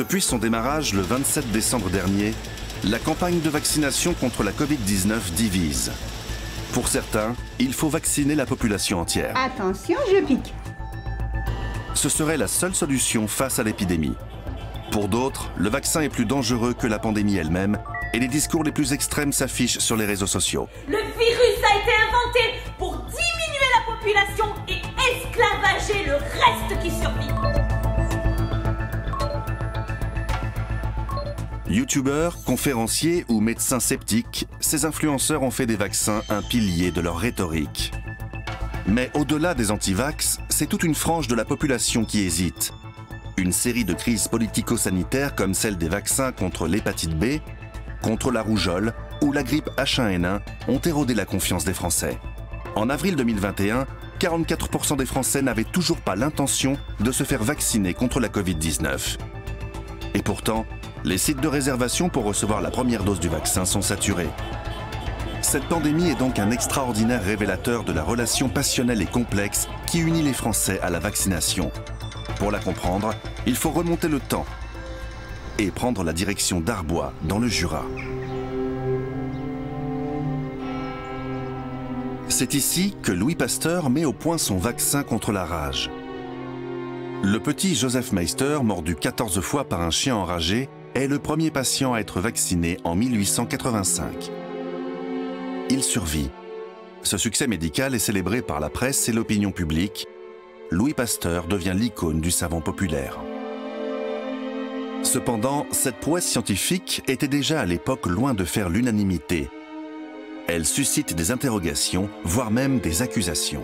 Depuis son démarrage le 27 décembre dernier, la campagne de vaccination contre la Covid-19 divise. Pour certains, il faut vacciner la population entière. Attention, je pique. Ce serait la seule solution face à l'épidémie. Pour d'autres, le vaccin est plus dangereux que la pandémie elle-même et les discours les plus extrêmes s'affichent sur les réseaux sociaux. Le virus a été inventé pour diminuer la population et esclavager le reste qui survit. Youtubeurs, conférenciers ou médecins sceptiques, ces influenceurs ont fait des vaccins un pilier de leur rhétorique. Mais au-delà des anti-vax, c'est toute une frange de la population qui hésite. Une série de crises politico-sanitaires comme celle des vaccins contre l'hépatite B, contre la rougeole ou la grippe H1N1 ont érodé la confiance des Français. En avril 2021, 44% des Français n'avaient toujours pas l'intention de se faire vacciner contre la Covid-19. Et pourtant, les sites de réservation pour recevoir la première dose du vaccin sont saturés. Cette pandémie est donc un extraordinaire révélateur de la relation passionnelle et complexe qui unit les Français à la vaccination. Pour la comprendre, il faut remonter le temps et prendre la direction d'Arbois, dans le Jura. C'est ici que Louis Pasteur met au point son vaccin contre la rage. Le petit Joseph Meister, mordu 14 fois par un chien enragé, est le premier patient à être vacciné en 1885. Il survit. Ce succès médical est célébré par la presse et l'opinion publique. Louis Pasteur devient l'icône du savant populaire. Cependant, cette prouesse scientifique était déjà à l'époque loin de faire l'unanimité. Elle suscite des interrogations, voire même des accusations.